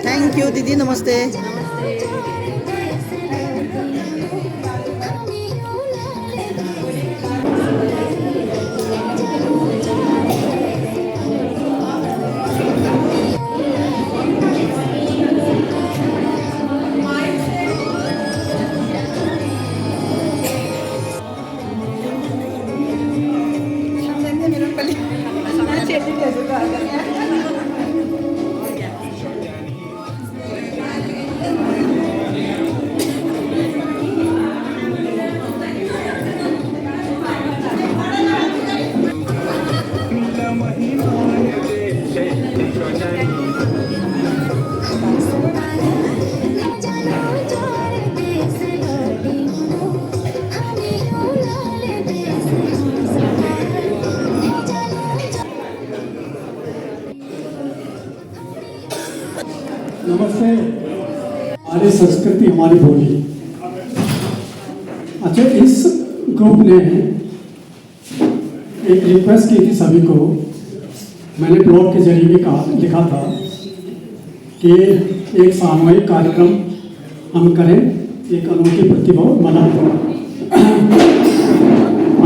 Thank you दीदी, नमस्ते। नमस्ते। हमारी संस्कृति हमारी बोली। अच्छा, इस ग्रुप ने एक रिक्वेस्ट की थी सभी को, मैंने ब्लॉग के जरिए भी लिखा था कि एक सामूहिक कार्यक्रम हम करें, एक अनोखी प्रतिभा मतलब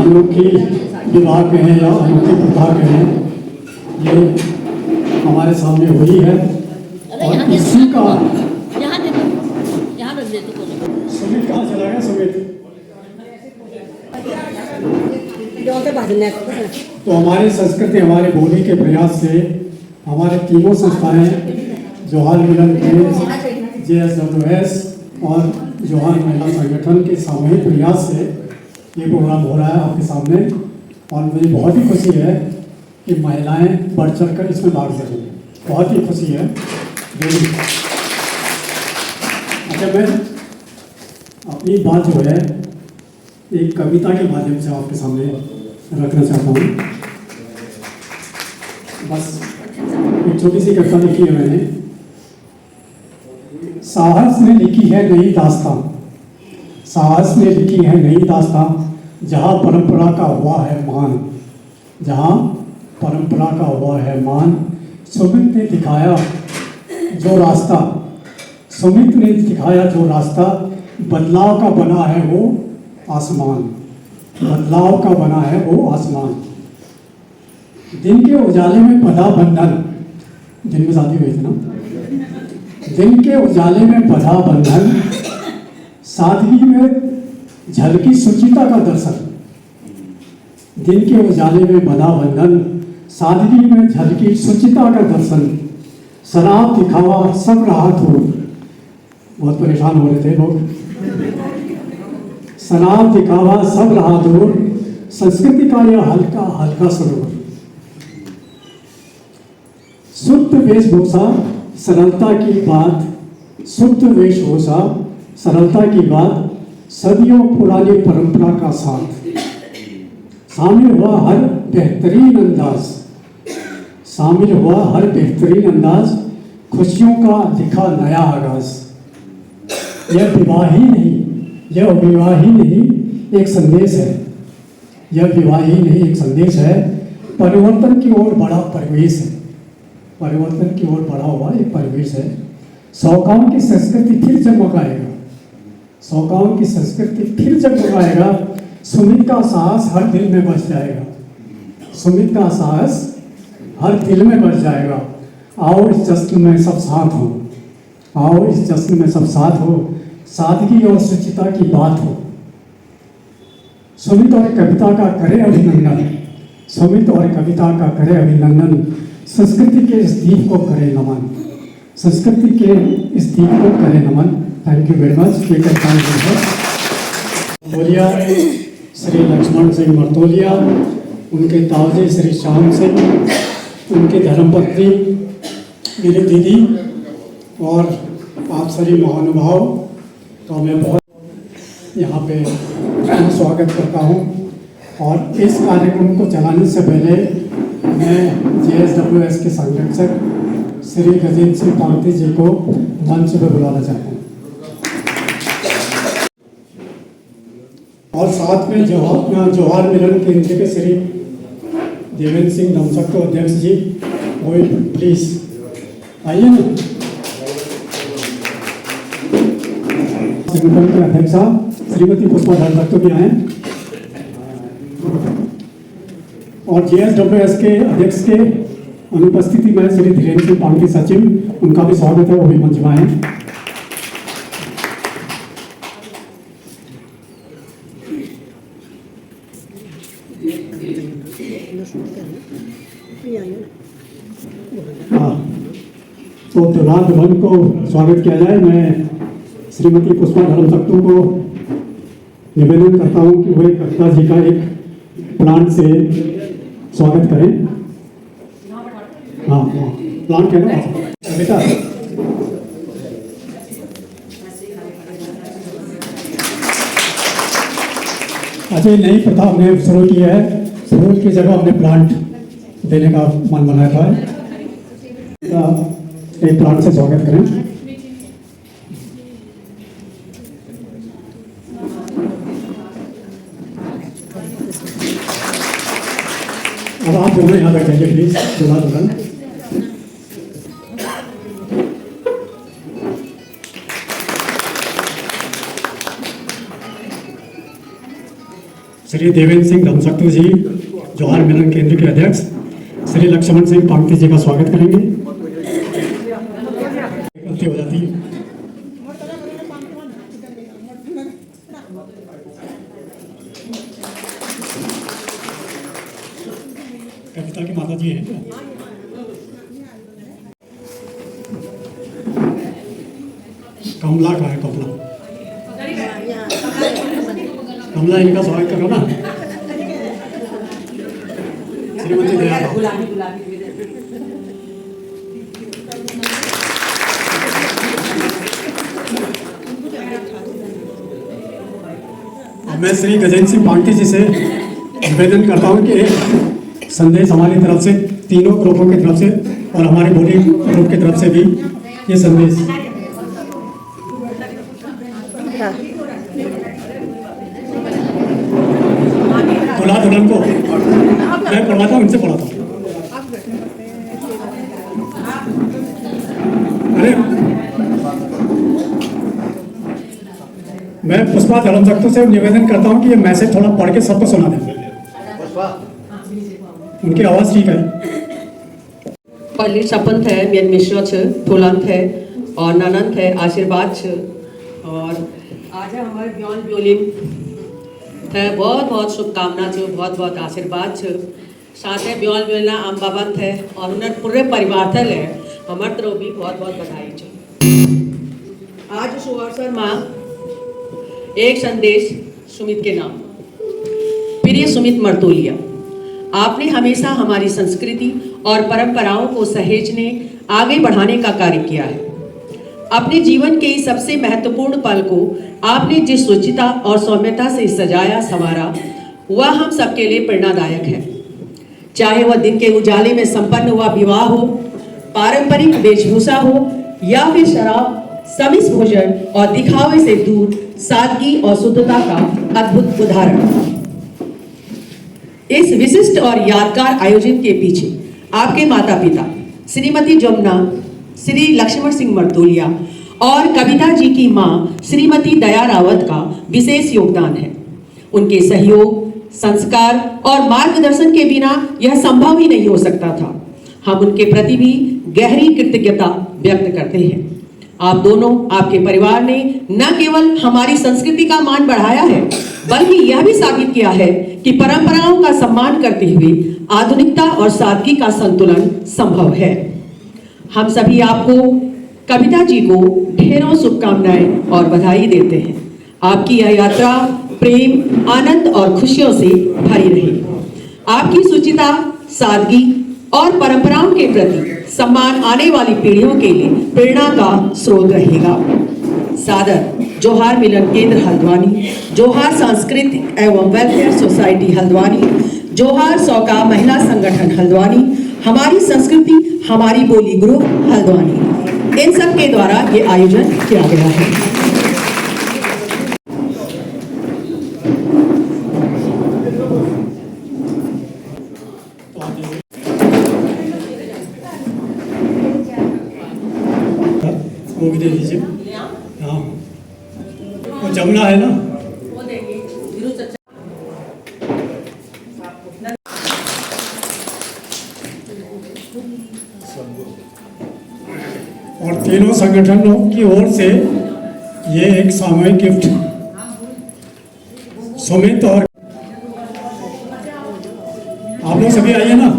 अनोखी विवाह कहें या अनोखी प्रथा कहें, ये हमारे सामने हुई है। और इसी का सुमित कहाँ चला गया? सुमित तो हमारी संस्कृति हमारी बोली के प्रयास से हमारे तीनों संस्थाएं जोहार मिलन के JSWS और जोहार महिला संगठन के सामूहिक प्रयास से ये प्रोग्राम हो रहा है आपके सामने। और मुझे बहुत ही खुशी है कि महिलाएं बढ़ चढ़ कर इसमें भाग ले रही हैं, बहुत ही खुशी है। अच्छा, मैं अपनी बात जो है एक कविता के माध्यम से आपके सामने रखना चाहता हूँ। बस एक छोटी सी कविता लिखी है मैंने। साहस ने लिखी है नई दास्तां, साहस ने लिखी है नई दास्तां, जहाँ परंपरा का हुआ है मान, जहाँ परंपरा का हुआ है मान। सुमित ने दिखाया जो रास्ता, सुमित ने दिखाया जो रास्ता, बदलाव का बना है वो आसमान, बदलाव का बना है वो आसमान। दिन के उजाले में बंधा बंधन, दिन में शादी हुई थी ना, दिन के उजाले में बंधा बंधन, सादगी में झलकी सुचिता का दर्शन। दिन के उजाले में बंधा बंधन, सादगी में झलकी सुचिता का दर्शन। शराब दिखावा सब रहा दूर, बहुत परेशान हो रहे थे लोग। शराब दिखावा सब रहा दूर, संस्कृति का यह हल्का हल्का सरोवर। शुद्ध वेशभूषा सरलता की बात, शुद्ध वेशभूषा सरलता की बात, सदियों पुरानी परंपरा का साथ। शामिल हुआ हर बेहतरीन अंदाज, शामिल हुआ हर बेहतरीन अंदाज, खुशियों का दिखा नया आगाज। यह विवाह ही नहीं, यह विवाह ही नहीं एक संदेश है, यह विवाह ही नहीं एक संदेश है। परिवर्तन की ओर बड़ा परिवेश है, परिवर्तन की ओर बढ़ा हुआ एक परिवेश है। सौगाओं की संस्कृति फिर जगमगाएगा, सौगाओं की संस्कृति फिर जगमगाएगा। सुमित का साहस हर दिल में बस जाएगा, सुमित का साहस हर दिल में बस जाएगा। आओ इस जश्न में सब साथ हो, आओ इस जश्न में सब साथ हो, सादगी और सुचिता की बात हो। सुमित और कविता का करे अभिनंदन, सुमित और कविता का करे अभिनंदन। संस्कृति के इस दीप को करे नमन, संस्कृति के इस दीप को करे नमन। Thank you very much. Martolia Shri Lakshman Singh Martolia, उनके ताऊजी श्री श्याम सिंह, उनके धर्मपत्नी मेरी दीदी और आप सभी महानुभाव, तो मैं बहुत यहाँ पे स्वागत करता हूँ। और इस कार्यक्रम को चलाने से पहले मैं JSWS के संरक्षक श्री गजेंद्र सिंह पांगती जी को मंच पर बुलाना चाहता हूँ। और साथ में जवाहर मिलन केंद्र के श्री देवेंद्र सिंह धमसक्तो अध्यक्ष जी, वो प्लीज आइए ना। संगठन के अध्यक्षा श्रीमती पुष्पा धमसक्तो भी आए, और JSWS के अध्यक्ष के अनुपस्थिति में श्री धीरेन्द्र सिंह पांगती सचिव, उनका भी स्वागत है, वो भी मंच में आए। तो त्योहार दुल्हन को स्वागत किया जाए। मैं श्रीमती पुष्पा धर्मसक्तो को निवेदन करता हूं कि वो कविता जी का एक प्लांट से स्वागत करें। हाँ प्लांट है ना बेटा। अच्छा, नई प्रथा हमने शुरू की है, फूल की जगह हमने प्लांट देने का मन बनाया था। एक प्लांट से स्वागत करें। अब आप दोनों यहाँ बैठेंगे प्लीज, दूल्हा दुल्हन। श्री देवेंद्र सिंह धमसक्तो जी, जवाहर मिलन केंद्र के अध्यक्ष, श्री लक्ष्मण सिंह पांगती जी का स्वागत करेंगे। गलती हो जाती है। कविता की माता जी हैं क्या? कमला का है, कमला कमला, इनका स्वागत करो ना। श्रीमती दया मैं श्री गजेंद्र सिंह पांगती जी से निवेदन करता हूं कि एक संदेश हमारी तरफ से, तीनों ग्रुपों की तरफ से और हमारे बॉडी ग्रुप की तरफ से भी ये संदेश। दूल्हा दुल्हन को मैं पढ़वाता हूँ, इनसे पढ़ाता हूँ। अरे मैं पुष्पा धर्मसक्तो से निवेदन करता हूँ कि ये मैसेज थोड़ा पढ़ के सबको सुना दें। उनकी आवाज ठीक है। पहली शपथ है मेन मिश्र छ थोलंत है और ननंत है आशीर्वाद छ, और आज हमारे ब्योन ब्योलिन है बहुत बहुत शुभकामना छ, बहुत बहुत आशीर्वाद छ। साथ है ब्योन ब्योलना आम बाबंत है और उन्हें पूरे परिवार थे ले हमारे तरफ भी बहुत बहुत बधाई छ। आज शुभ अवसर माँ एक संदेश सुमित के नाम। प्रिय सुमित मर्तोलिया, आपने हमेशा हमारी संस्कृति और परंपराओं को सहेजने, आगे बढ़ाने का कार्य किया है। अपने जीवन के इस सबसे महत्वपूर्ण पल को आपने जिस स्वच्छता और सौम्यता से सजाया संवारा, वह हम सबके लिए प्रेरणादायक है। चाहे वह दिन के उजाले में संपन्न हुआ विवाह हो, पारंपरिक वेशभूषा हो, या फिर शराब, समिष्ट भोजन और दिखावे से दूर सादगी और शुद्धता का अद्भुत उदाहरण। इस विशिष्ट और यादगार आयोजन के पीछे आपके माता पिता श्रीमती जमुना, श्री लक्ष्मण सिंह मर्तोलिया और कविता जी की मां श्रीमती दया रावत का विशेष योगदान है। उनके सहयोग, संस्कार और मार्गदर्शन के बिना यह संभव ही नहीं हो सकता था। हम उनके प्रति भी गहरी कृतज्ञता व्यक्त करते हैं। आप दोनों, आपके परिवार ने न केवल हमारी संस्कृति का मान बढ़ाया है, बल्कि यह भी साबित किया है कि परंपराओं का सम्मान करते हुए आधुनिकता और सादगी का संतुलन संभव है। हम सभी आपको, कविता जी को ढेरों शुभकामनाएं और बधाई देते हैं। आपकी यह यात्रा प्रेम, आनंद और खुशियों से भरी रही। आपकी सुचिता, सादगी और परंपराओं के प्रति सम्मान आने वाली पीढ़ियों के लिए प्रेरणा का स्रोत रहेगा। सादर जोहार मिलन केंद्र हल्द्वानी, जोहार सांस्कृतिक एवं वेलफेयर सोसाइटी हल्द्वानी, जोहार सौका महिला संगठन हल्द्वानी, हमारी संस्कृति हमारी बोली ग्रुप हल्द्वानी, इन सब के द्वारा ये आयोजन किया गया है। वो भी दे दीजिए। हाँ, वो जमुना है ना। और तीनों संगठनों की ओर से ये एक सामूहिक गिफ्ट सुमित और आप लोग सभी आइए ना।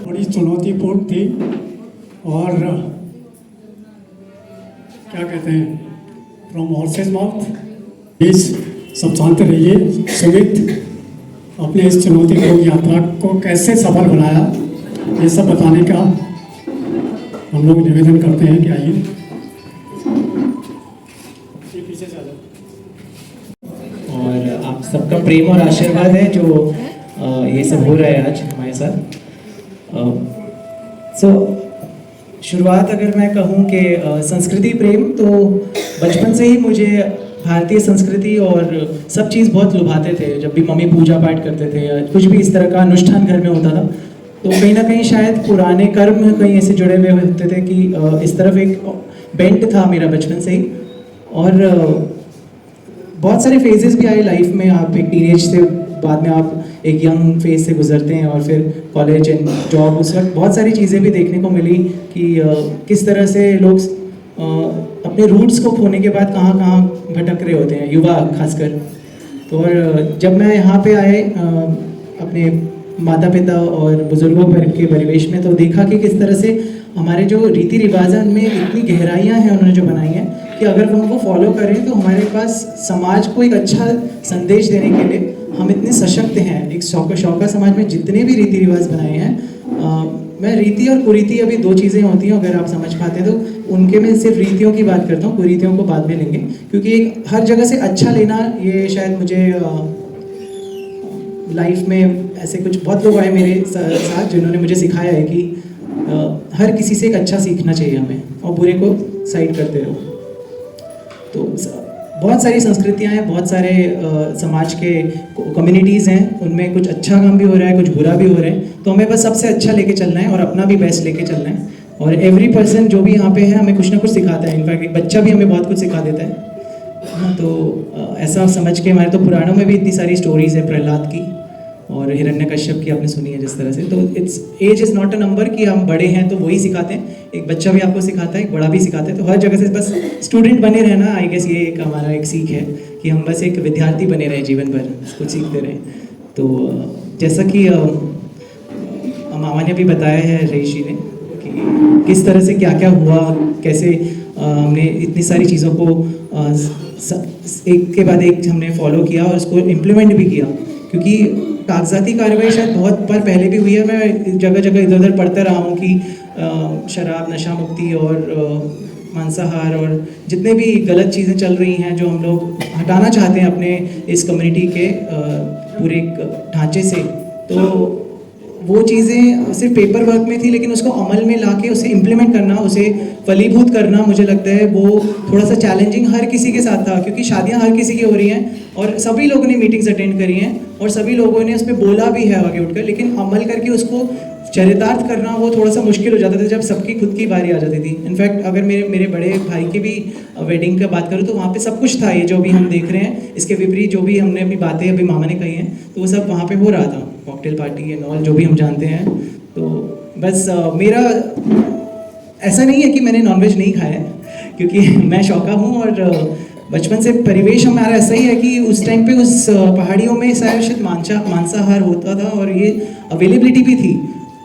बड़ी चुनौतीपूर्ण थी और क्या कहते हैं फ्रॉम हॉर्सेस माउथ। प्लीज सब शांत रहिए। सुमित अपने इस चुनौतीपूर्ण यात्रा को कैसे सफल बनाया ये सब बताने का हम लोग निवेदन करते हैं कि आइए पीछे से आ जाओ। और आप सबका प्रेम और आशीर्वाद है जो ये सब हो रहा है आज हमारे साथ। शुरुआत अगर मैं कहूँ कि संस्कृति प्रेम, तो बचपन से ही मुझे भारतीय संस्कृति और सब चीज़ बहुत लुभाते थे। जब भी मम्मी पूजा पाठ करते थे या कुछ भी इस तरह का अनुष्ठान घर में होता था, तो कहीं ना कहीं शायद पुराने कर्म कहीं ऐसे जुड़े हुए होते थे कि इस तरफ एक बेंट था मेरा बचपन से ही। और बहुत सारे फेजेस भी आए लाइफ में। आप एक टीनेज से बाद में आप एक यंग फेज से गुजरते हैं और फिर कॉलेज एंड जॉब। उस वक्त बहुत सारी चीज़ें भी देखने को मिली कि किस तरह से लोग अपने रूट्स को खोने के बाद कहाँ कहाँ भटक रहे होते हैं, युवा खासकर। तो और जब मैं यहाँ पे आए अपने माता पिता और बुजुर्गों के परिवेश में, तो देखा कि किस तरह से हमारे जो रीति रिवाज हैं उनमें इतनी गहराइयाँ हैं उन्होंने जो बनाई हैं कि अगर हम उनको फॉलो करें तो हमारे पास समाज को एक अच्छा संदेश देने के लिए हम इतने सशक्त हैं। एक शौका समाज में जितने भी रीति रिवाज बनाए हैं, मैं रीति और कुरीति अभी दो चीज़ें होती हैं, अगर आप समझ पाते हैं तो उनके में सिर्फ रीतियों की बात करता हूँ, कुरीतियों को बाद में लेंगे। क्योंकि एक हर जगह से अच्छा लेना, ये शायद मुझे लाइफ में ऐसे कुछ बहुत लोग आए मेरे साथ जिन्होंने मुझे सिखाया है कि हर किसी से एक अच्छा सीखना चाहिए हमें और बुरे को साइड करते रहो। तो बहुत सारी संस्कृतियाँ हैं, बहुत सारे समाज के कम्युनिटीज़ हैं, उनमें कुछ अच्छा काम भी हो रहा है, कुछ बुरा भी हो रहा है। तो हमें बस सबसे अच्छा लेके चलना है और अपना भी बेस्ट लेके चलना है। और एवरी पर्सन जो भी यहाँ पे है हमें कुछ ना कुछ सिखाता है। इनफैक्ट एक बच्चा भी हमें बहुत कुछ सिखा देता है। तो ऐसा समझ के हमारे तो पुराणों में भी इतनी सारी स्टोरीज़ है, प्रहलाद की और हिरण्यकश्यप की आपने सुनी है जिस तरह से। तो it's as is not a number कि हम बड़े हैं तो वही सिखाते हैं। एक बच्चा भी आपको सिखाता है, एक बड़ा भी सिखाता है। तो हर जगह से बस स्टूडेंट बने रहना, आई गेस ये एक हमारा एक सीख है कि हम बस एक विद्यार्थी बने रहें जीवन भर, कुछ सीखते रहें। तो जैसा कि मामा ने भी बताया है, रईस जी ने, कि किस तरह से क्या क्या हुआ, कैसे हमने इतनी सारी चीज़ों को एक के बाद एक हमने फॉलो किया और उसको इम्प्लीमेंट भी किया। क्योंकि कागजाती कार्रवाई शायद बहुत बार पहले भी हुई है। मैं जगह जगह इधर उधर पढ़ता रहा हूँ कि शराब, नशा मुक्ति और मांसाहार और जितने भी गलत चीज़ें चल रही हैं जो हम लोग हटाना चाहते हैं अपने इस कम्युनिटी के पूरे ढांचे से, तो वो चीज़ें सिर्फ पेपर वर्क में थी, लेकिन उसको अमल में लाके उसे इम्प्लीमेंट करना, उसे फलीभूत करना, मुझे लगता है वो थोड़ा सा चैलेंजिंग हर किसी के साथ था। क्योंकि शादियां हर किसी की हो रही हैं और सभी लोगों ने मीटिंग्स अटेंड करी हैं और सभी लोगों ने उस पर बोला भी है आगे उठकर, लेकिन अमल करके उसको चरितार्थ करना वो थोड़ा सा मुश्किल हो जाता था जब सबकी खुद की बारी आ जाती थी। इनफैक्ट अगर मेरे बड़े भाई की भी वेडिंग की बात करूँ तो वहाँ पे सब कुछ था, ये जो भी हम देख रहे हैं। इसके विपरीत जो भी हमने अभी बातें अभी मामा ने कही हैं, तो वो सब वहाँ पे हो रहा था, कॉकटेल पार्टी एंड ऑल जो भी हम जानते हैं। तो बस मेरा ऐसा नहीं है कि मैंने नॉनवेज नहीं खाया है, क्योंकि मैं शौका हूँ और बचपन से परिवेश हमारा ऐसा ही है कि उस टाइम पे उस पहाड़ियों में शायद मांसाहार होता था और ये अवेलेबिलिटी भी थी।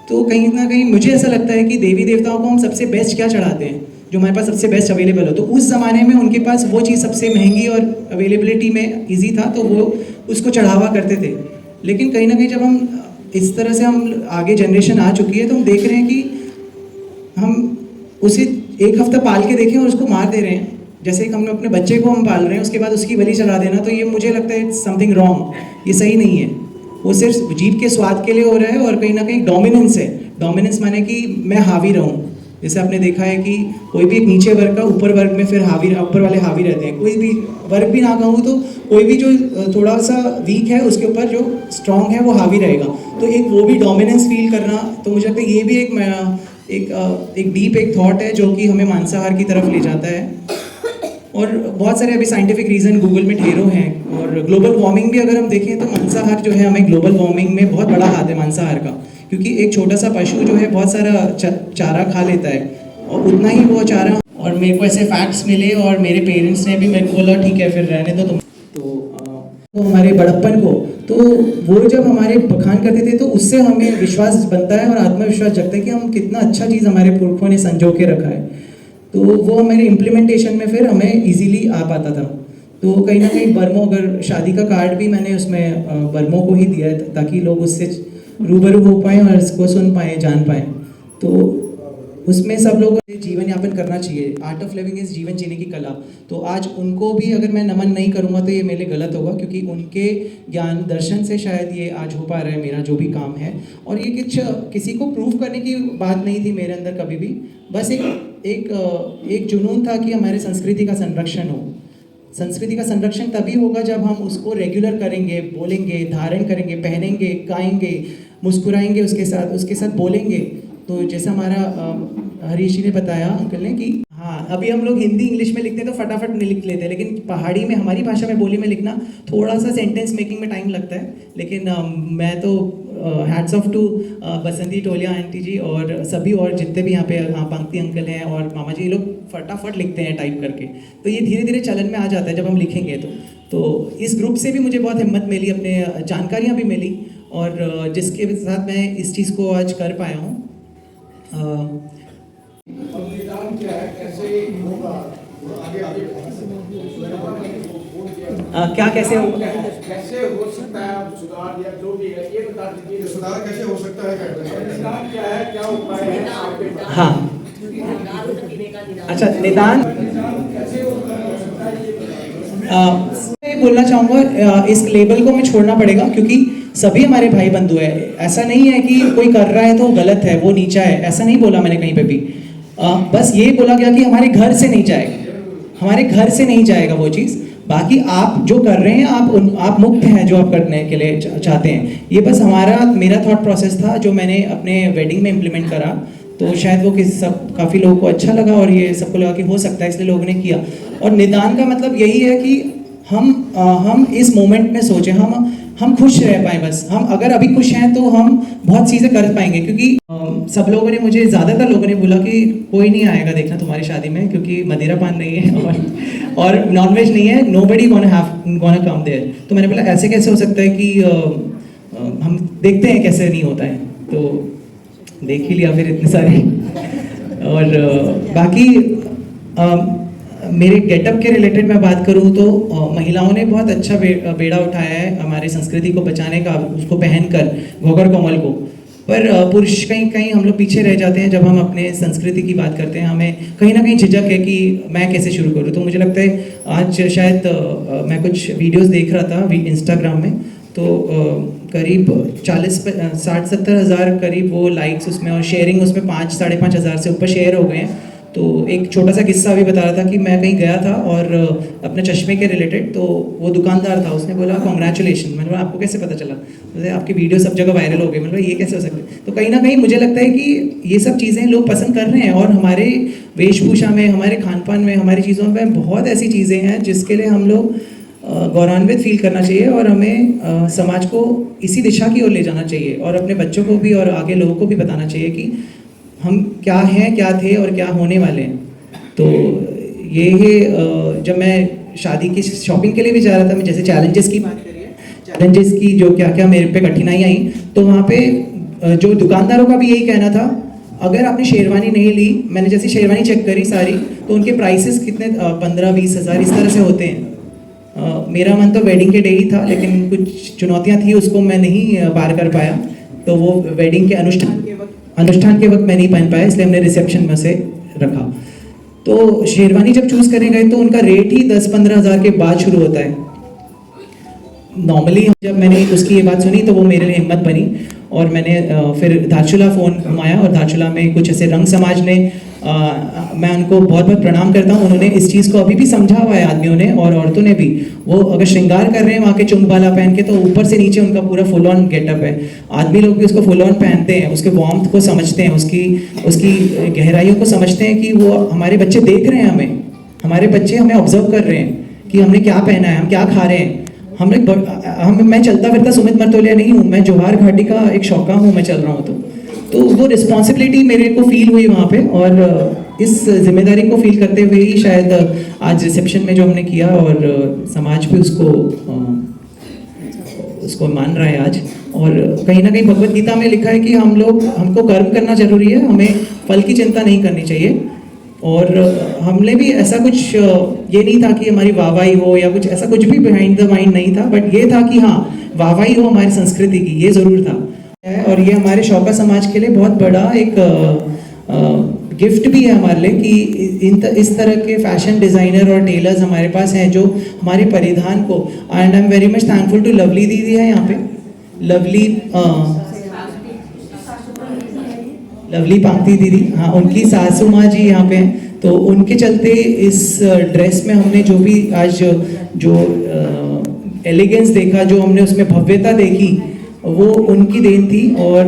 तो कहीं ना कहीं मुझे ऐसा लगता है कि देवी देवताओं को हम सबसे बेस्ट क्या चढ़ाते हैं, जो हमारे पास सबसे बेस्ट अवेलेबल हो। तो उस ज़माने में उनके पास वो चीज़ सबसे महंगी और अवेलेबिलिटी में इजी था, तो वो उसको चढ़ावा करते थे। लेकिन कहीं ना कहीं जब हम इस तरह से हम आगे जनरेशन आ चुकी है, तो हम देख रहे हैं कि हम उसे एक हफ्ता पाल के देखें और उसको मार दे रहे हैं। जैसे कि हम अपने बच्चे को हम पाल रहे हैं, उसके बाद उसकी बलि चढ़ा देना, तो ये मुझे लगता है इट्स समथिंग रॉन्ग, ये सही नहीं है। वो सिर्फ जीभ के स्वाद के लिए हो रहा है और कहीं ना कहीं डोमिनेंस है। डोमिनेंस माने कि मैं हावी रहूं। जैसे आपने देखा है कि कोई भी एक नीचे वर्ग का ऊपर वर्ग में फिर हावी, ऊपर वाले हावी रहते हैं। कोई भी वर्ग भी ना कहूँ तो कोई भी जो थोड़ा सा वीक है उसके ऊपर जो स्ट्रांग है वो हावी रहेगा। तो एक वो भी डोमिनेंस फील करना, तो मुझे लगता है ये भी एक डीप एक थॉट है जो कि हमें मांसाहार की तरफ ले जाता है। और बहुत सारे अभी साइंटिफिक रीज़न गूगल में ढेरों हैं। और ग्लोबल वार्मिंग भी अगर हम देखें तो मांसाहार जो है हमें ग्लोबल वार्मिंग में बहुत बड़ा हाथ है मांसाहार का, क्योंकि एक छोटा सा पशु जो है बहुत सारा चारा खा लेता है और उतना ही वो चारा। और मेरे को ऐसे फैक्ट्स मिले और मेरे पेरेंट्स ने भी मेरे को बोला ठीक है फिर रहने दो तुम, तो हमारे बड़प्पन को, तो वो जब हमारे बखान करते थे तो उससे हमें विश्वास बनता है और आत्मविश्वास जगता है कि हम कितना अच्छा चीज़ हमारे पुरखों ने संजो के रखा है। तो वो हमारे इम्प्लीमेंटेशन में फिर हमें इजीली आ पाता था। तो कहीं ना कहीं बर्मों, अगर शादी का कार्ड भी मैंने उसमें बर्मों को ही दिया है ताकि लोग उससे रूबरू हो पाएँ और इसको सुन पाएँ, जान पाएँ। तो उसमें सब लोगों को जीवन यापन करना चाहिए। आर्ट ऑफ लिविंग इज़ जीवन जीने की कला। तो आज उनको भी अगर मैं नमन नहीं करूँगा तो ये मेरे लिए गलत होगा, क्योंकि उनके ज्ञान दर्शन से शायद ये आज हो पा रहा है मेरा जो भी काम है। और ये किसी को प्रूव करने की बात नहीं थी मेरे अंदर कभी भी, बस एक जुनून था कि हमारे संस्कृति का संरक्षण हो। संस्कृति का संरक्षण तभी होगा जब हम उसको रेगुलर करेंगे, बोलेंगे, धारण करेंगे, पहनेंगे, गाएंगे, मुस्कुराएंगे उसके साथ बोलेंगे। तो जैसा हमारा हरीश जी ने बताया अंकल ने कि हाँ, अभी हम लोग हिंदी इंग्लिश में लिखते हैं तो फटाफट नहीं लिख लेते हैं, लेकिन पहाड़ी में हमारी भाषा में बोली में लिखना थोड़ा सा सेंटेंस मेकिंग में टाइम लगता है। लेकिन मैं तो hats off to Basanti Tolia aunty ji और सभी और जितने भी यहाँ पे पंक्ति अंकल हैं और मामा जी, ये लोग फटाफट लिखते हैं टाइप करके। तो ये धीरे धीरे चलन में आ जाता है जब हम लिखेंगे। तो इस ग्रुप से भी मुझे बहुत हिम्मत मिली, अपने जानकारियाँ भी मिली, और जिसके साथ मैं इस चीज़ को आज कर पाया हूँ। क्या कैसे हो सकता है सुधार, या जो भी है ये बता दीजिए। सुधार कैसे हो सकता है, क्या है, क्या उपाय है? हाँ, अच्छा, निदान मैं बोलना चाहूँगा, इस लेबल को मैं छोड़ना पड़ेगा क्योंकि सभी हमारे भाई बंधु है। ऐसा नहीं है कि कोई कर रहा है तो गलत है, वो नीचा है, ऐसा नहीं बोला मैंने कहीं पे भी। बस ये बोला गया कि हमारे घर से नहीं जाएगा, हमारे घर से नहीं जाएगा वो चीज़। बाकी आप जो कर रहे हैं आप मुक्त हैं जो आप करने के लिए चाहते हैं। ये बस मेरा थॉट प्रोसेस था जो मैंने अपने वेडिंग में इम्प्लीमेंट करा। तो शायद वो काफ़ी लोगों को अच्छा लगा और ये सबको लगा कि हो सकता है, इसलिए लोगों ने किया। और निदान का मतलब यही है कि हम इस मोमेंट में सोचें, हम खुश रह पाएँ। बस हम अगर अभी खुश हैं तो हम बहुत चीज़ें कर पाएंगे। क्योंकि सब लोगों ने मुझे, ज़्यादातर लोगों ने बोला कि कोई नहीं आएगा देखना तुम्हारी शादी में, क्योंकि मदिरा पान नहीं है और नॉनवेज नहीं है, nobody gonna come there। तो मैंने बोला ऐसे कैसे हो सकता है कि हम देखते हैं कैसे नहीं होता है। तो देख ही लिया फिर इतने सारे। और बाकी मेरे गेटअप के रिलेटेड मैं बात करूँ तो महिलाओं ने बहुत अच्छा बेड़ा उठाया है हमारे संस्कृति को बचाने का, उसको पहनकर घोघर कोमल को। पर पुरुष कहीं हम लोग पीछे रह जाते हैं जब हम अपने संस्कृति की बात करते हैं। हमें कहीं ना कहीं झिझक है कि मैं कैसे शुरू करूँ। तो मुझे लगता है आज शायद मैं कुछ वीडियोस देख रहा था इंस्टाग्राम में, तो करीब 60-70 हज़ार करीब वो लाइक्स उसमें, और शेयरिंग उसमें 5-5.5 हज़ार से ऊपर शेयर हो गए हैं। तो एक छोटा सा किस्सा भी बता रहा था कि मैं कहीं गया था और अपने चश्मे के रिलेटेड, तो वो दुकानदार था, उसने बोला कॉन्ग्रेचुलेशन। मैंने बोला आपको कैसे पता चला? बोले आपकी वीडियो सब जगह वायरल हो गई। मतलब ये कैसे हो सकता है? तो कहीं ना कहीं मुझे लगता है कि ये सब चीज़ें लोग पसंद कर रहे हैं, और हमारे वेशभूषा में, हमारे खान पान में, हमारी चीज़ों में बहुत ऐसी चीज़ें हैं जिसके लिए हम लोग गौरवान्वित फील करना चाहिए, और हमें समाज को इसी दिशा की ओर ले जाना चाहिए, और अपने बच्चों को भी और आगे लोगों को भी बताना चाहिए कि हम क्या हैं, क्या थे और क्या होने वाले हैं। तो ये जब मैं शादी की शॉपिंग के लिए भी जा रहा था, मैं जैसे चैलेंजेस की बात करिए, चैलेंजेस की जो क्या क्या मेरे पे कठिनाई आई, तो वहाँ पे जो दुकानदारों का भी यही कहना था अगर आपने शेरवानी नहीं ली, मैंने जैसे शेरवानी चेक करी सारी, तो उनके प्राइसेस कितने 15-20 हज़ार इस तरह से होते हैं। मेरा मन तो वेडिंग के डे ही था, लेकिन कुछ चुनौतियाँ थी, उसको मैं नहीं पार कर पाया, तो वो वेडिंग के अनुष्ठान के वक्त मैं नहीं पहन पाया, इसलिए हमने रिसेप्शन में से रखा। तो शेरवानी जब चूज़ करने गए तो उनका रेट ही 10-15 हज़ार के बाद शुरू होता है। नॉर्मली जब मैंने उसकी ये बात सुनी तो वो मेरे लिए हिम्मत बनी, और मैंने फिर धारचूला फ़ोन घुमाया, और धारचूला में कुछ ऐसे रंग समाज ने, मैं उनको बहुत बहुत प्रणाम करता हूँ, उन्होंने इस चीज़ को अभी भी समझा हुआ है, आदमियों ने और औरतों ने भी। वो अगर श्रृंगार कर रहे हैं वहाँ के चुंगबाला पहन के, तो ऊपर से नीचे उनका पूरा फुल ऑन गेटअप है। आदमी लोग भी उसको फुल ऑन पहनते हैं, उसके वार्मथ को समझते हैं, उसकी गहराइयों को समझते हैं कि वो हमारे बच्चे देख रहे हैं हमें, हमारे बच्चे हमें ऑब्जर्व कर रहे हैं कि हमने क्या पहना है, हम क्या खा रहे हैं। मैं चलता फिरता सुमित मर्तोलिया नहीं हूँ, मैं जवाहर घाटी का एक शौका हूँ, मैं चल रहा हूँ। तो वो रिस्पॉन्सिबिलिटी मेरे को फील हुई वहाँ पे, और इस जिम्मेदारी को फील करते हुए ही शायद आज रिसेप्शन में जो हमने किया, और समाज भी उसको मान रहा है आज। और कहीं ना कहीं भगवत गीता में लिखा है कि हमको कर्म करना जरूरी है, हमें फल की चिंता नहीं करनी चाहिए। और हमने भी ऐसा कुछ, ये नहीं था कि हमारी वाहवाही हो या कुछ ऐसा, कुछ भी बिहाइंड द माइंड नहीं था, बट ये था कि हाँ, वाहवाही हो हमारी संस्कृति की, ये ज़रूर था। और ये हमारे शौका समाज के लिए बहुत बड़ा एक गिफ्ट भी है हमारे लिए कि इस तरह के फैशन डिज़ाइनर और टेलर्स हमारे पास हैं जो हमारे परिधान को, and I am very much thankful to lovely दीदी है यहाँ पे, लवली पांगती दीदी, हाँ, उनकी सासू माँ जी यहाँ पे हैं। तो उनके चलते इस ड्रेस में हमने जो भी आज जो एलिगेंस देखा, जो हमने उसमें भव्यता देखी, वो उनकी देन थी। और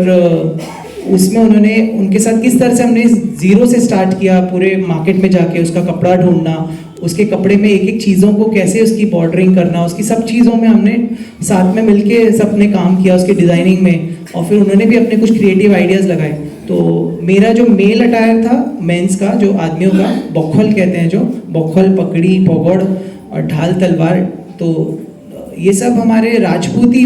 उसमें उन्होंने, उनके साथ किस तरह से हमने ज़ीरो से स्टार्ट किया, पूरे मार्केट में जाके उसका कपड़ा ढूंढना, उसके कपड़े में एक एक चीज़ों को कैसे उसकी बॉर्डरिंग करना, उसकी सब चीज़ों में हमने साथ में मिलके सबने काम किया उसकी डिज़ाइनिंग में। और फिर उन्होंने भी अपने कुछ क्रिएटिव आइडियाज़ लगाए। तो मेरा जो मेल अटायर था, मेंस का, जो आदमियों का, बौखल कहते हैं, जो बौखल, पगड़ी, पगड़ और ढाल तलवार, तो ये सब हमारे राजपूती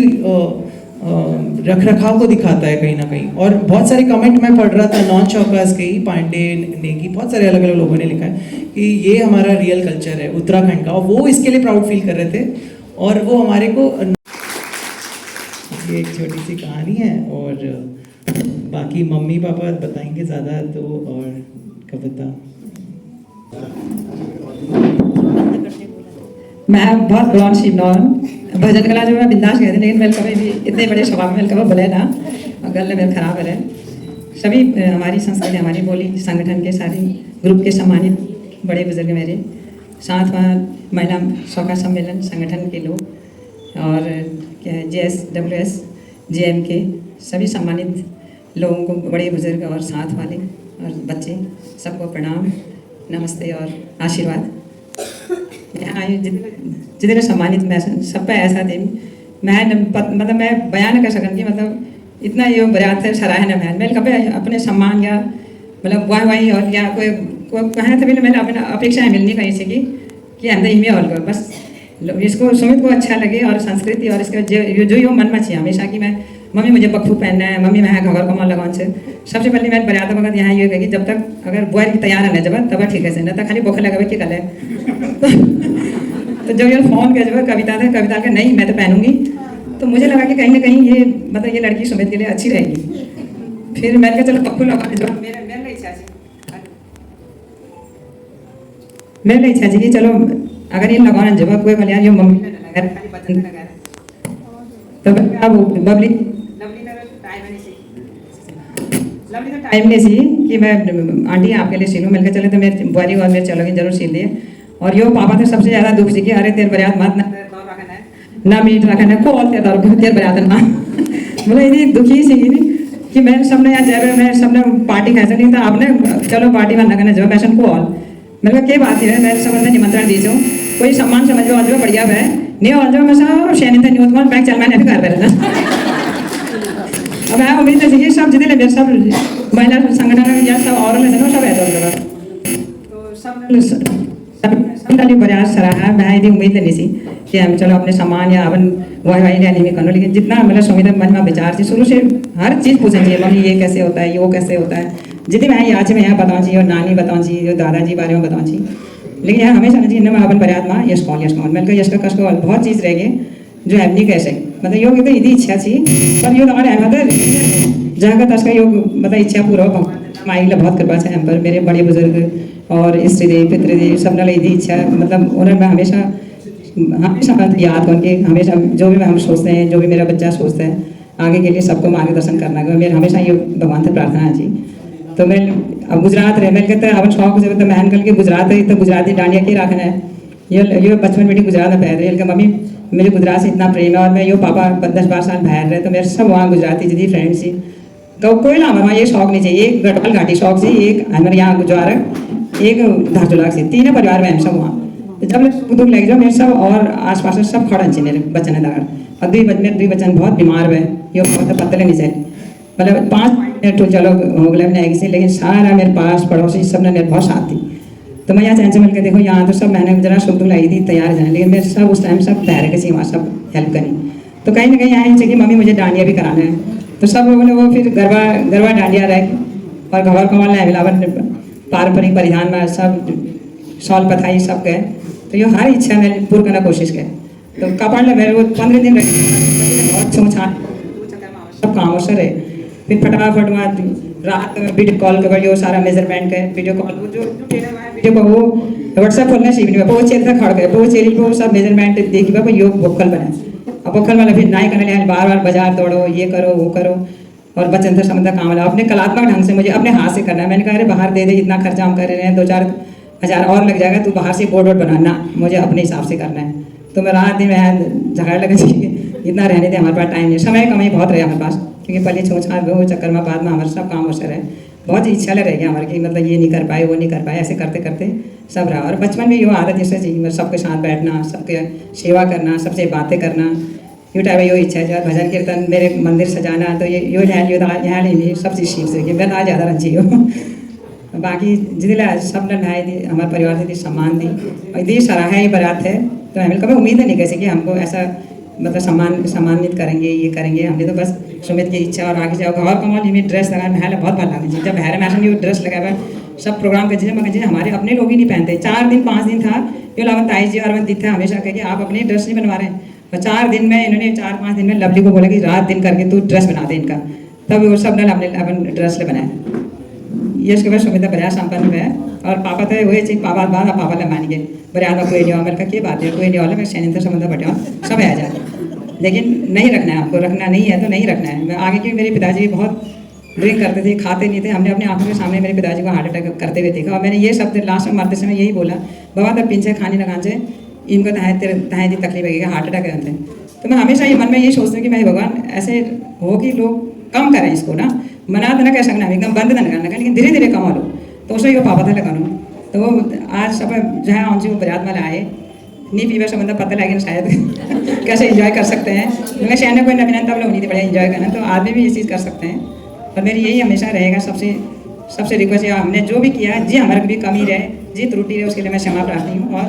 रख रखाव को दिखाता है कहीं ना कहीं। और बहुत सारे कमेंट मैं पढ़ रहा था, नॉन चौकास के ही, पांडे, नेगी, बहुत सारे अलग अलग लोगों ने लिखा है कि ये हमारा रियल कल्चर है उत्तराखंड का, और वो इसके लिए प्राउड फील कर रहे थे। और वो हमारे को, ये एक छोटी सी कहानी है, और बाकी मम्मी पापा बताएंगे ज़्यादा, तो और कविता। मैं बहुत ब्रॉन शिवनौन भजन कला जो मैं बिंदास कहती, लेकिन मेरे कभी भी इतने बड़े स्वभाव में कभी बोले ना, और गले मेरे खराब है। सभी हमारी संस्कृति, हमारी बोली, संगठन के सारे ग्रुप के सम्मानित बड़े बुजुर्ग मेरे साथ, वहाँ महिला शौका सम्मेलन संगठन के लोग, और JSWS JM के सभी सम्मानित लोगों को, बड़े बुजुर्ग और साथ वाले और बच्चे, सबको प्रणाम, नमस्ते और आशीर्वाद। जितने सम्मानित मैं सब पे ऐसा थे, मतलब मैं बयान कर सकूँ कि मतलब इतना ये बरात है, सराहना है। मैं कभी अपने सम्मान या मतलब वाहवाही और या कोई कहना था भी मैंने अपना अपेक्षाएं मिलनी कहीं से कि हम इमें और बस इसको सुमित को अच्छा लगे, और संस्कृति और इसका जो यो मन में चाहिए हमेशा कि मैं मम्मी मुझे बख्फू पहनना है, मम्मी मैं घगर कमल लगान से। सबसे पहले मैं बरात वक्त यहाँ ये कही, जब तक अगर बुआई तैयार है जब तब ठीक है से, न तो खाली बोख लगा कि कल है। तो जब ये फोन किया जब कविता का नहीं मैं तो पहनूंगी, तो मुझे लगा कि कहीं ना कहीं ये मतलब ये लड़की सुमित के लिए अच्छी रहेगी। फिर मैंने कहा चलो पक्कू लगा, जो मेरे इच्छा थी कि चलो अगर ये लगाना जब कोई बोले यार ये मम्मी ने लगा पसंद लगा, तब अब बबली टाइम नहीं सी कि मैं आंटी आपके लिए सीलूँ, मिलकर चले तो मेरे बुआरी और मेरे चलोगे जरूर सील दिए। और यो पापा तो सबसे ज़्यादा दुख सी कि अरे तेरे बरात मत ना मीट रखना है, को तेरे बरात ना बोले इतनी दुखी सी कि मैं सबने यहाँ जब मैं सबने पार्टी खा सकती था, आपने चलो पार्टी में लगना जब पैसन को ऑल मेरे क्या बात है, मैं सबने निमंत्रण दी जाऊँ, कोई सम्मान समझ लो आज बढ़िया है नहीं और जो मैं सब शैनी था न्यूज़ में पैक चल मैंने भी कर रहा था। अब मैं उम्मीद है कि सब जितने मेरे सब महिला संगठन या सब और सब है तो सब प्रयास सराहा। मैं यदि उम्मीद नहीं सी कि हम चलो अपने सामान या अपन वाई लेने में करो, लेकिन जितना मतलब सुविधा मन में विचार थी शुरू से हर चीज़ पूछेंगे मम्मी ये कैसे होता है, ये वो कैसे होता है, जितनी मैं यहाँ मैं यहाँ बताऊँ और नानी बताऊँ दादाजी बारे में बताऊँ लेकिन यहाँ हमेशा नहीं मैं अपन पर्यात माँ यश कौन मैंने कहा यश का कष्ट बहुत चीज़ रह गए जो एमनी कैसे मतलब योग तो इतनी इच्छा थी पर योग हमारे अहमद जहाँ का तस्का योग मतलब इच्छा पूरा हो माई बहुत कृपा है हम पर मेरे बड़े बुजुर्ग और स्त्रीदेव पितृदेव सब ने इतनी इच्छा मतलब उन्होंने मैं हमेशा याद करके हमेशा जो भी हम सोचते हैं जो भी मेरा बच्चा सोचता है आगे के लिए सबको मार्गदर्शन करना है मेरे हमेशा ये भगवान से प्रार्थना है जी। तो मैं अब गुजरात रहे मैं कहता अब शौक से तो मैं के गुजरात रही तो गुजराती डांडिया के रखना है ये बचपन बेटी गुजरात में पैर रही मम्मी मेरे गुजरात से इतना प्रेम है और मैं यो पापा 10-12 साल बाहर रहे तो मेरे सब वहाँ गुजराती जितनी फ्रेंड्स थी कोई ना हमारे ये शौक नहीं चाहिए एक गढ़वाल घाटी शौक से एक हमारे यहाँ गुजरार एक धारचूला से तीनों परिवार में हम सब वहाँ तो जब दुख लग जाओ मेरे सब और आसपास सब खड़न से मेरे बच्चन लगा और दुई बच्चन बहुत बीमार हुए ये बहुत पतले नहीं चाहिए मतलब 5 मिनट चलो हो गए मैंने से लेकिन सारा मेरे पास पड़ोसी सब ने मेरे बहुत साथ थी तो मैं यहाँ चैन मिल के देखो यहाँ तो सब मैंने जरा शुभ लाई थी तैयार जाने लेकिन मेरे सब उस टाइम सब बहरे के वहाँ सब हेल्प करी तो कहीं ना कहीं यहाँ चाहिए कि मम्मी मुझे डांडिया भी कराना है तो सब लोगों ने वो फिर गरबा डांडिया रह और घवर कमल ने मिलावन पारंपरिक परिधान में सब शॉल पथाई सब गए तो ये हर इच्छा मैंने पूरी करना कोशिश की तो कपड़ ले मेरे वो 15 दिन बहुत छूछा सब काम से रहे फिर फटाफट वहाँ रात में वीडियो कॉल कर जो सारा मेजरमेंट का वीडियो कॉल जो वीडियो को वो व्हाट्सएप खोलना चाहिए वो चेल तक खड़ गए वो चेल वो सब मेजरमेंट देखी वो योग बोखल बनाए अब बोखल वाला फिर नाई करने बार बार बाजार दौड़ो ये करो वो करो और बचन था समझता काम वाला अपने कलात्मक ढंग से मुझे अपने हाथ से करना है मैंने कहा अरे बाहर दे दे इतना खर्चा हम कर रहे हैं 2-4 हज़ार और लग जाएगा तू बाहर से बोर्ड बनाना मुझे अपने हिसाब से करना है तो मैं रात दिन में झगड़ा लगे इतना रहने थे हमारे पास टाइम नहीं समय कमी बहुत रहे हमारे पास क्योंकि पहले छोछा वो चक्कर में बाद में हमारे सब काम हो रहे बहुत ही इच्छा रह गया हमारे कि मतलब ये नहीं कर पाए वो नहीं कर पाए ऐसे करते करते सब रहा और बचपन में ये आदत जैसे चाहिए सबके साथ बैठना सबके सेवा करना सबसे बातें करना यो टाइप यो इच्छा है भजन कीर्तन मेरे मंदिर सजाना तो ये यो यहाँ नहीं सब चीज़ सीख सके मैं तो आज ज़्यादा रंची हो बाकी जितने सब ने ढाई दी हमारे परिवार से सम्मान दी और यदि सराहा ही बारात है तो हमें कभी उम्मीद नहीं कैसे कि हमको ऐसा मतलब सम्मानित करेंगे ये करेंगे हमने तो बस सुमित की इच्छा और आगे जाओ घर कमाल में ड्रेस लगा नहाया बहुत भाला लगे जब बहरे में ये ड्रेस लगा हुआ सब प्रोग्राम कर मगर हमारे अपने लोग ही नहीं पहनते 4 दिन 5 दिन था ये लावन ताई जी और मैं दिखता हमेशा कह कि आप अपनी ड्रेस नहीं बनवा रहे हैं और 4 दिन में इन्होंने 4-5 दिन में लवली को बोला कि रात दिन करके तू ड्रेस बना दे इनका तब वो सब ने अपने अपन ड्रेस ले बनाया ये उसके बाद सुमिता बरिया संपन्न हुआ और पापा तो वही चीज पापा बाद पापा ले मान गए बरिया में कोई नहीं हो मेरे का क्या बात है कोई नहीं वाला मैं सैनिक संबंध बटे सब आ जाए लेकिन नहीं रखना है आपको रखना नहीं है तो नहीं रखना है मैं आगे क्योंकि मेरे पिताजी बहुत ड्रिंक करते थे खाते नहीं थे हमने अपने आंखों के सामने मेरे पिताजी को हार्ट अटैक करते हुए देखा और मैंने ये शब्द लास्ट में मरते समय यही बोला बाबा तब पिंछे खाने लगान से इनको तहाए दी तकलीफ लगेगा हार्ट अटैक होते हैं तो मैं हमेशा ये मन में ये सोचती हूँ कि मैं भगवान ऐसे हो कि लोग कम करें इसको ना मना तो ना कह सकना एकदम बंद ना करना लेकिन धीरे धीरे कमा लो तो उसे यो पापा था लगाना तो वो आज सब जहाँ आंची वो बरात वाला आए नहीं पीवा संबंध पता लगे शायद कैसे एंजॉय कर सकते हैं मैं शहर में कोई नवीनता वाला होनी थी बड़ा एंजॉय करना तो आदमी भी ये चीज़ कर सकते हैं और मेरी यही हमेशा रहेगा सबसे रिक्वेस्ट है हमने जो भी किया जी हमारे भी कमी रहे जी त्रुटि रहे उसके लिए मैं क्षमा प्रार्थी हूँ और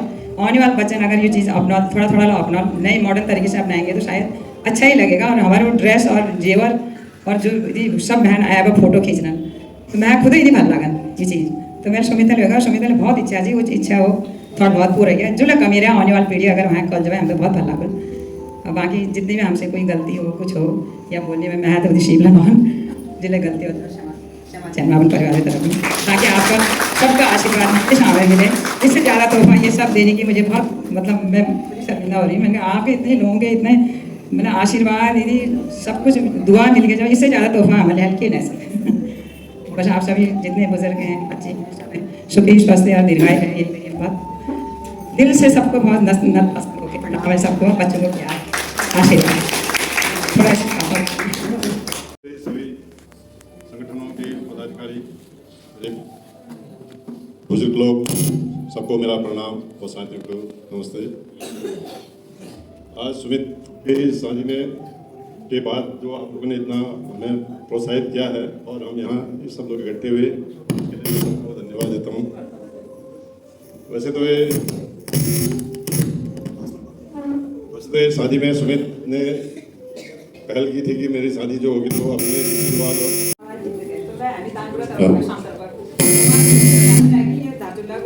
आने वाले बच्चे अगर ये चीज़ अपना थोड़ा अपना नई मॉडर्न तरीके से अपनाएंगे तो शायद अच्छा ही लगेगा और हमारे वो ड्रेस और जेवर और जो सब बहन आया हुआ फोटो खींचना तो मैं खुद ही नहीं भल लगन ये चीज़ तो मेरे सुमिता लगा सुमिता ने बहुत इच्छा जी वो इच्छा हो थोड़ा बहुत पूरा गया जो लगा मेरे आने वाली पीढ़ी अगर वहाँ कल जाए हम तो बहुत भल लागल और बाकी जितनी भी हमसे कोई गलती हो कुछ हो या बोलने में मैं तो शिवला मान जिले गलती हो क्षमा चाहे मैं अपने परिवार की तरफ में ताकि आपका सबका आशीर्वाद मुझे सामने मिले इससे ज़्यादा तोहफा ये सब देने की मुझे बहुत मतलब मैं शर्मिंदा हो रही हूँ मैंने आपके इतने लोगों के इतने मैंने आशीर्वाद यदि सब कुछ दुआ मिल गया जाओ इससे ज़्यादा तोहफा हमें हेल्प किए नहीं सकते बस आप सभी जितने बुजुर्ग हैं अच्छे सुखी स्वस्थ और दीर्घायु है ये बात दिल से सबको बहुत नत सबको बच्चों को क्या आशीर्वाद थोड़ा सभी संगठनों के पदाधिकारी बुजुर्ग लोग सबको मेरा प्रणाम और साथियों को नमस्ते। आज सुमित के शादी में के बाद जो आप लोगों ने इतना हमें प्रोत्साहित किया है और हम यहाँ सब लोग इकट्ठे हुए इसके लिए सबको धन्यवाद देता हूँ। वैसे तो ये शादी में सुमित ने पहल की थी कि मेरी शादी जो होगी तो अपने रिवाज और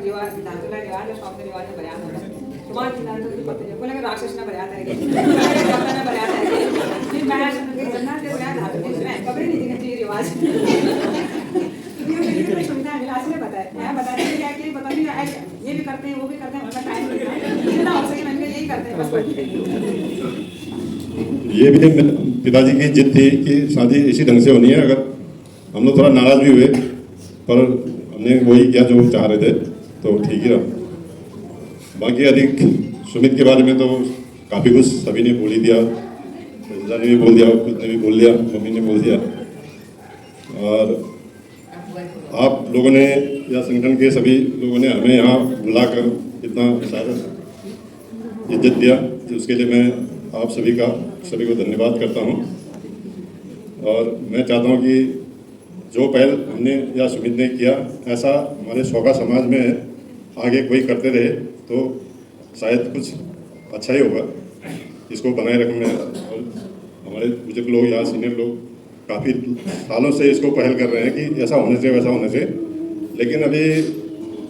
रिवाज धातुला रिवाज शब्द रिवाज बयान होता तुम्हारा किनारे तो पता है बोले राक्षस ना बयान है ना बयान है फिर मैं जन्नत के बयान धातु के मैं कभी नहीं देखी ये रिवाज ये सुविधा विलास ने बताया मैं बता रही क्या कि पता नहीं ये भी करते हैं वो भी करते हैं मतलब टाइम जितना हो सके मैंने यही करते हैं बस ये भी पिताजी की जिद थी कि शादी इसी ढंग से होनी है। अगर हम लोग थोड़ा नाराज भी हुए पर हमने वही किया जो चाह रहे थे, तो ठीक ही रहा। बाकी अधिक सुमित के बारे में तो काफ़ी कुछ सभी ने बोल ही दिया, ने भी बोल दिया, खुद ने भी बोल दिया, मम्मी ने बोल दिया। और आप लोगों ने या संगठन के सभी लोगों ने हमें यहाँ बुलाकर इतना सारा इज्जत दिया, तो उसके लिए मैं आप सभी को धन्यवाद करता हूँ। और मैं चाहता हूँ कि जो पहल हमने या सुमित ने किया, ऐसा हमारे शौका समाज में आगे कोई करते रहे तो शायद कुछ अच्छा ही होगा। इसको बनाए रखने में और हमारे बुजुर्ग लोग या सीनियर लोग काफ़ी सालों से इसको पहल कर रहे हैं कि ऐसा होना चाहिए वैसा होना चाहिए, लेकिन अभी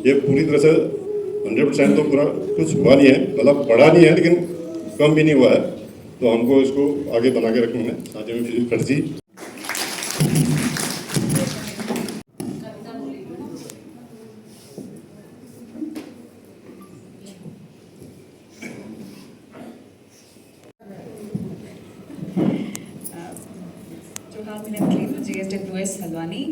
ये पूरी तरह से 100% तो पूरा कुछ हुआ नहीं है, मतलब बढ़ा नहीं है लेकिन कम भी नहीं हुआ है। तो हमको इसको आगे बना के रखना है। शादी में फिजिकल खर्ची GSWS हल्द्वानी,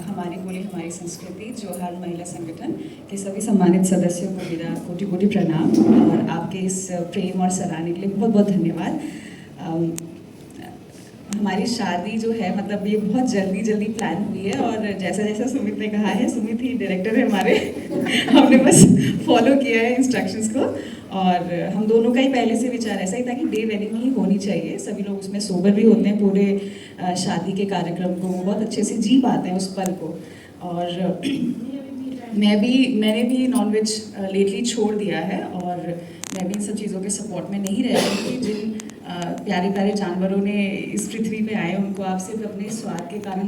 हमारी बोली हमारी संस्कृति, जोहार महिला संगठन के सभी सम्मानित सदस्यों को मेरा कोटि कोटि प्रणाम और आपके इस प्रेम और सराहने के लिए बहुत बहुत धन्यवाद। हमारी शादी जो है मतलब ये बहुत जल्दी प्लान हुई है और जैसा जैसा सुमित ने कहा है, सुमित ही डायरेक्टर है हमारे हमने बस फॉलो किया है इंस्ट्रक्शंस को। और हम दोनों का ही पहले से विचार ऐसा ही था कि डे वेडिंग ही होनी चाहिए, सभी लोग उसमें सोबर भी होते हैं, पूरे शादी के कार्यक्रम को बहुत अच्छे से जी पाते हैं उस पल को। और मैंने भी नॉनवेज लेटली छोड़ दिया है और मैं भी इन सब चीज़ों के सपोर्ट में नहीं रह रही थी। जिन प्यारे प्यारे जानवरों ने इस पृथ्वी पे आए, उनको आप सिर्फ अपने स्वाद के कारण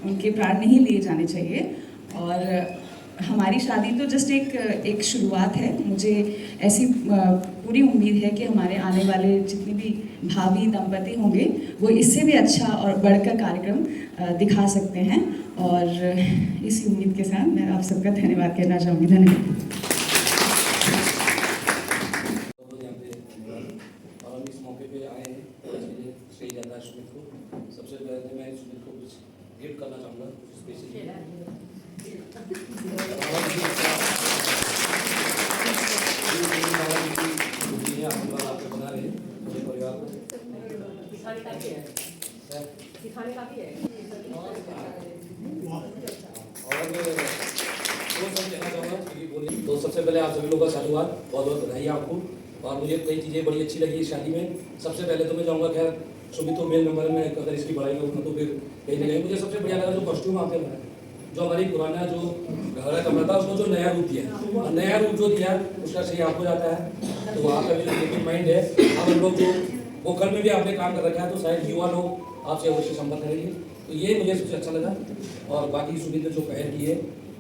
उनके प्राण नहीं लिए जाने चाहिए। और हमारी शादी तो जस्ट एक शुरुआत है। मुझे ऐसी पूरी उम्मीद है कि हमारे आने वाले जितने भी भावी दंपति होंगे वो इससे भी अच्छा और बढ़कर कार्यक्रम दिखा सकते हैं। और इसी उम्मीद के साथ मैं आप सबका धन्यवाद कहना चाहूँगी। धन्यवाद। इस मौके पे आए हैं श्री ज्यादा सुमित को। सबसे पहले मैं सुमित को कुछ गिफ्ट करना चाहूँगा स्पेशली। आपको बना रहे हैं मुझे परिवार को सिखाने का भी है। और वो सब कहना चाहूँगा क्योंकि बोलिए तो सबसे पहले आप सभी लोगों का साधुवाद, बहुत बहुत बधाई आपको। और मुझे कई चीज़ें बड़ी अच्छी लगी इस शादी में। सबसे पहले तो मैं चाहूँगा खैर सुमित तो मेन नंबर में, अगर इसकी बढ़ाई होगी तो फिर कहीं ना कहीं मुझे सबसे बढ़िया लगा जो कॉस्ट्यूम आपने बनाया, जो हमारी पुराना जो घड़ा कमरा था उसको जो नया रूप दिया, और नया रूप जो दिया उसका सही आपको जाता है। तो आपका भी जो क्रिएटिव माइंड है, अब हम लोग जो वोकल में भी आपने काम कर रखा है तो शायद युवा लोग आपसे अवश्य संपर्क करेंगे। तो ये मुझे सबसे अच्छा लगा। और बाकी सुमित ने जो पहल की है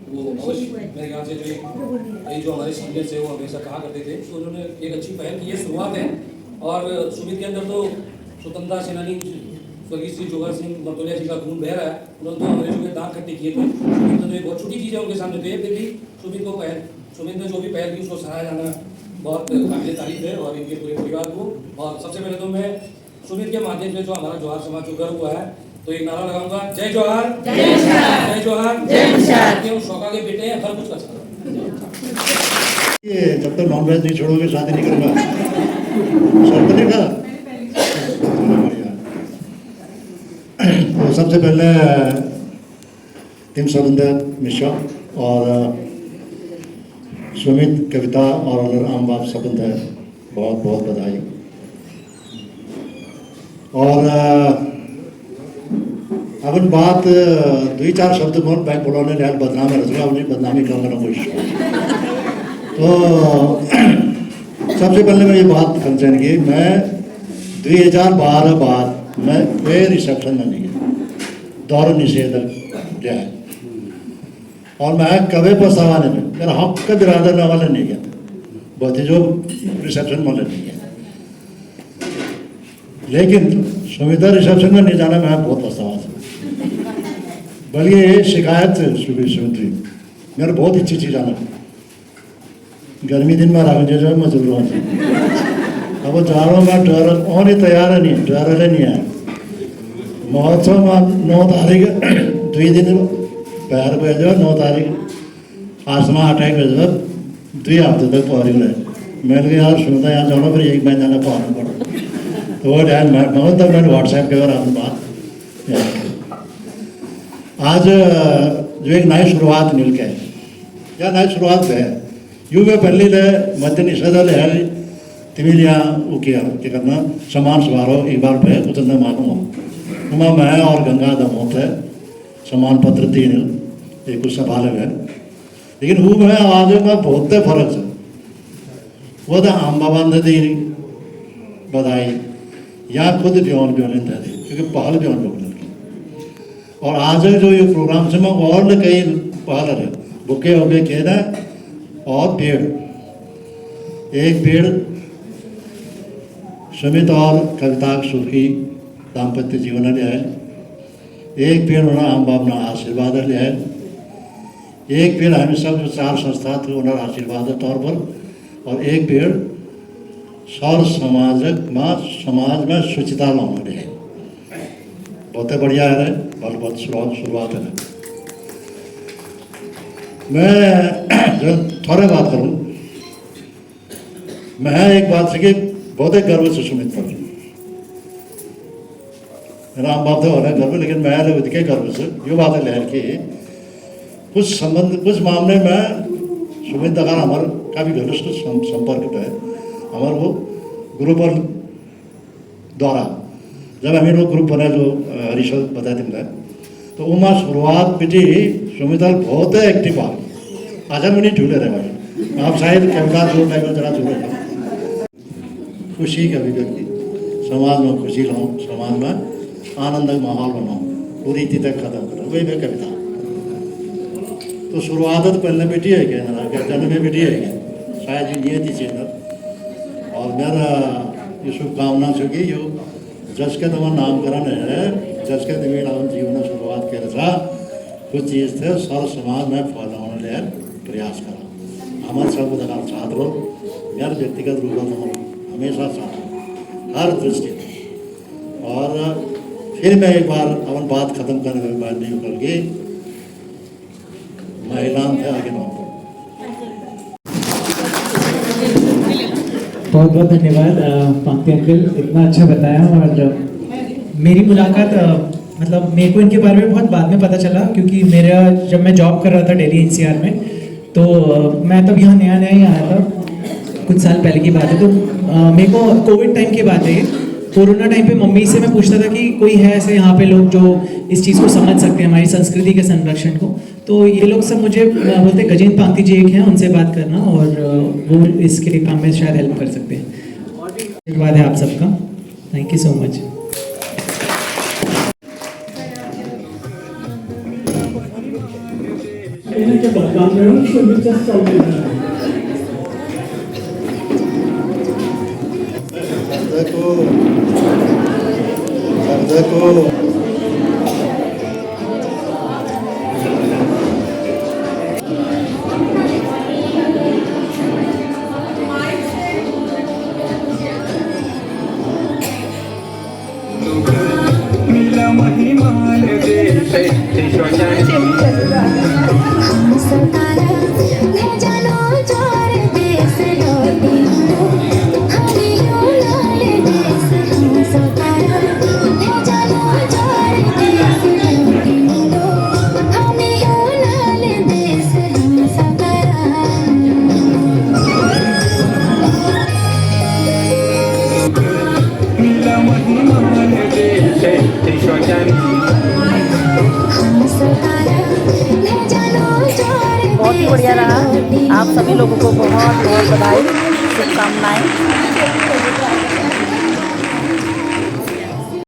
वो अवश्य मेरे ख्याल से जो हमारे सीनियर्स है वो हमेशा कहा करते थे, तो उन्होंने एक अच्छी पहल की है, शुरुआत है। और सुमित के अंदर तो स्वतंत्रता सेनानी स्वर्गीय श्री जोहार सिंह मर्तोलिया जी का खून बह रहा है। उन्होंने तो अंग्रेजों के दाग खट्टे किए थे, तो एक बहुत छोटी चीज़ है उनके सामने। तो फिर भी सुमित ने जो भी पहल की उसको सराहा जाना बहुत काबिल तारीफ है और इनके पूरे परिवार को। और सबसे पहले तो मैं सुमित के माध्यम से जो हमारा जोहार समाज जो गर्व हुआ है तो एक नारा लगाऊंगा, जय जोहार, जय जोहार, क्यों शौका के बेटे हैं, हर कुछ कर सकते। जब तक नॉनवेज नहीं छोड़ोगे शादी नहीं करूँगा। शौक नहीं था। तो सबसे पहले टीम सविंदर मिश्रा और सुमित, कविता और आम बाप सबंध है, बहुत बहुत बधाई। और अब बात 2-4 शब्द बैंक बोलने लाल बदनाम है रचना अपनी बदनामी करने का कोशिश। तो सबसे पहले मैं ये बात कंसर्न की, मैं 2012 बाद मैं कोई रिसेप्शन में नहीं गया, दौर निषेध लिया है। और मैं कभी पछतावा नहीं मेरा हक का बिरादर न वाले नहीं गया बहुत ही जो रिसेप्शन वाले नहीं गया लेकिन सुमिता रिसेप्शन में नहीं जाना मैं बहुत पछतावा था बल्कि ये शिकायत सुमित्री मेरे बहुत इच्छी चीज जाना गर्मी दिन में राघव जो मैं जरूर अब जा रहा हूँ मैं डर और ही तैयार है नहीं डर नहीं है महोत्सव में 9 तारीख 2 दिन पैर भेजो 9 तारीख आसमा अटैक भेजो 2 हफ्ते तक पहरी रहे मैंने कहा यार सुनता यहाँ जाना फिर 1 महीना ना पहनना पड़ा तो वो ध्यान मैं तब मैंने व्हाट्सएप के बाद बात आज जो एक नई शुरुआत मिल के या नई शुरुआत है यू में पहली ले मध्य निषेध है तिमिलिया किया क्या करना समान समारोह एक बार पे उतना मालूम हो मैं और गंगा दमोत है समान पत्र 3 एक कुछ सवाल है लेकिन वो मैं आज में बहुत फर्क है वो तो आम बाबा ने दी बधाई या खुद ब्योन दी क्योंकि पहल ब्योन लोग और आज जो ये प्रोग्राम से मैं और कई पहल है बुके हो गए कहना और पेड़ एक पेड़ सुमित और कविता सुखी दाम्पत्य जीवन लिया है एक पेड़ उन्हें आम बाप ने आशीर्वाद लिया है एक पेड़ हमें सब जो 4 संस्था थे उन्हें आशीर्वाद तौर पर और एक पेड़ सौर समाज में शुचिता लाने है बहुत बढ़िया है बहुत शुरुआत है मैं जो थोड़े बात करूं मैं एक बात से कि बहुत ही गर्व से सुमित पर मेरा आम बाप तो हो रहा है गर्व लेकिन मैं के गर्व से ये बात है लहर की कुछ संबंध कुछ मामले में सुमित अगर हमारे काफ़ी घनिष्ठ संपर्क है हमारे वो ग्रुप द्वारा जब हमें लोग ग्रुप बना जो हरीश्वर बताए थे तो उमा शुरुआत पिटी सुमिता बहुत एक्टिव आ आजा में नहीं झूले रहे भाई आप शायद कविता जो टाइम जरा झूले खुशी का अभिव्यक्ति समाज में खुशी लाऊं समाज में आनंद का माहौल बनाऊं पूरी तक खत्म करो वही मैं कविता तो शुरुआत तो पहले बेटी है क्या जन्म में बेटी है क्या शायद ये नियति चेंद्र और मेरा ये शुभकामना चुकी यो जस के तुम्हारा नामकरण है जस के तुम्हें जीवन शुरुआत कर था कुछ चीज़ थे सर समाज में फैलाने लिए प्रयास करा हमारे सब छात्रों मेरे व्यक्तिगत रूप में हमेशा साथ हर दृष्टि और फिर मैं एक बार अपन बात खत्म करने के बाद नहीं करके महिलाओं थे आगे बढ़ो बहुत बहुत धन्यवाद पंक्ति अंकल इतना अच्छा बताया और मेरी मुलाकात मतलब मेरे को इनके बारे में बहुत बाद में पता चला क्योंकि मेरा जब मैं जॉब कर रहा था दिल्ली NCR में तो मैं तब यहाँ नया ही आया था कुछ साल पहले की बात है तो मेरे को कोविड टाइम की बात है ये कोरोना टाइम पे मम्मी से मैं पूछता था कि कोई है ऐसे यहाँ पे लोग जो इस चीज़ को समझ सकते हैं हमारी संस्कृति के संरक्षण को तो ये लोग सब मुझे बोलते गजेंद्र पांगती जी एक हैं उनसे बात करना और वो इसके लिए काम में शायद हेल्प कर सकते हैं धन्यवाद है आप सबका थैंक यू सो मच बहुत ही बढ़िया रहा आप सभी लोगों को बहुत बहुत बधाई शुभकामनाएं